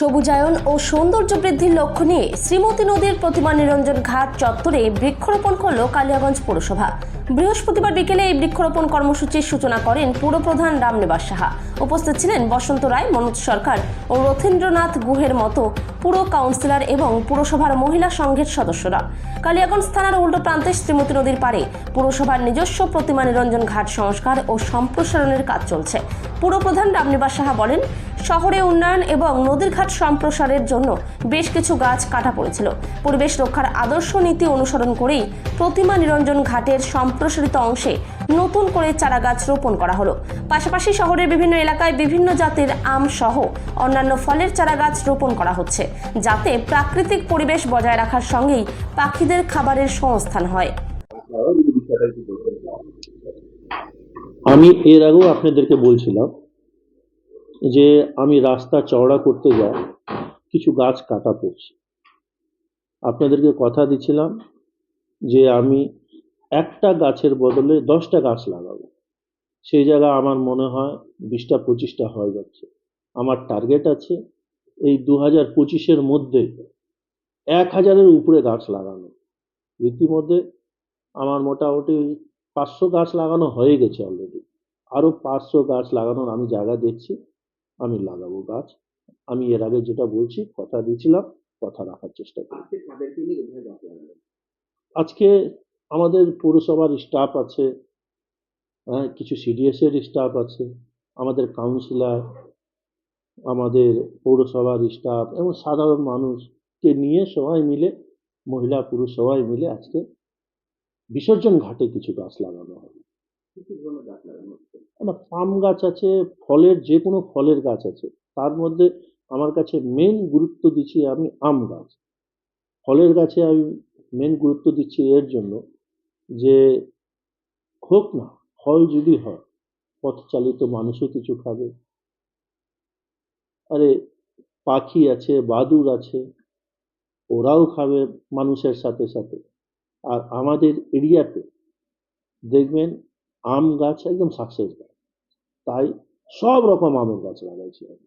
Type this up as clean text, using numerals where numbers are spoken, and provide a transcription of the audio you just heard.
সবুজায়ন ও সৌন্দর্য বৃদ্ধির লক্ষ্য নিয়ে শ্রীমতী নদীর প্রতিমা নিরঞ্জন ঘাট চত্বরে বৃক্ষরোপণ করল কালিয়াগঞ্জ পৌরসভা। বৃহস্পতিবার বিকেলে এই বৃক্ষরোপণ কর্মসূচির সূচনা করেন পুরপ্রধান রামনিবাস সাহা। উপস্থিত ছিলেন বসন্ত রায়, মনোজ সরকার ও রথীন্দ্রনাথ গুহের মতো পুর কাউন্সিলর এবং পুরসভার মহিলা সংঘের সদস্যরা। কালিয়াগঞ্জ থানার উল্টো প্রান্তে শ্রীমতী নদীর পাড়ে পুরসভার নিজস্ব প্রতিমা নিরঞ্জন ঘাট সংস্কার ও সম্প্রসারণের কাজ চলছে। পুরপ্রধান রামনিবাস সাহা বলেন, শহরে উন্নয়ন এবং নদীর ঘাট সম্প্রসারের জন্য বেশ কিছু গাছ কাটা পড়েছিল। পরিবেশ রক্ষার আদর্শ নীতি অনুসরণ করেই প্রতিমা নিরঞ্জন ঘাটের সম্প্রসারিত অংশে নতুন করে চারা গাছ রোপণ করা হলো। পাশাপাশি শহরের বিভিন্ন এলাকায় বিভিন্ন জাতের আম সহ অন্যান্য ফলের চারা গাছ রোপণ করা হচ্ছে, যাতে প্রাকৃতিক পরিবেশ বজায় রাখার সঙ্গেই পাখিদের খাবারের সংস্থান হয়। আমি এর আগেও আপনাদেরকে বলছিলাম যে আমি রাস্তা চওড়া করতে যাই, কিছু গাছ কাটা পড়ছে। আপনাদেরকে কথা দিচ্ছিলাম যে আমি একটা গাছের বদলে 10টা গাছ লাগাবো। সেই জায়গায় আমার মনে হয় 20টা 25টা হয়ে যাচ্ছে। আমার টার্গেট আছে এই 2025-এর মধ্যে 1000-এর উপরে গাছ লাগানো। ইতিমধ্যে আমার মোটামুটি 500 গাছ লাগানো হয়ে গেছে অলরেডি। আরো 500 গাছ লাগানোর আমি জায়গা দেখছি, আমি লাগাবো গাছ। আমি এর আগে যেটা বলছি, কথা দিয়েছিলাম, কথা রাখার চেষ্টা করি। আজকে আমাদের পৌরসভার স্টাফ আছে, কিছু সিডিএস এর স্টাফ আছে, আমাদের কাউন্সিলর, আমাদের পৌরসভার স্টাফ এবং সাধারণ মানুষকে নিয়ে সবাই মিলে, মহিলা পুরুষ সবাই মিলে আজকে বিসর্জন ঘাটে কিছু গাছ লাগানো হবে। পাম গাছ আছে, ফলের যে কোনো ফলের গাছ আছে। তার মধ্যে আমার কাছে মেন গুরুত্ব দিচ্ছি আমি আম গাছ। ফলের গাছে আমি মেন গুরুত্ব দিচ্ছি এর জন্য যে হোক না, ফল যদি হয় পথ চালিত মানুষও কিছু খাবে। আরে পাখি আছে, বাদুড় আছে, ওরাও খাবে মানুষের সাথে সাথে। আর আমাদের এরিয়াতে দেখবেন আম গাছ একদম সাকসেস গাছ, তাই সব রকম আমের গাছ লাগাইছি আমি।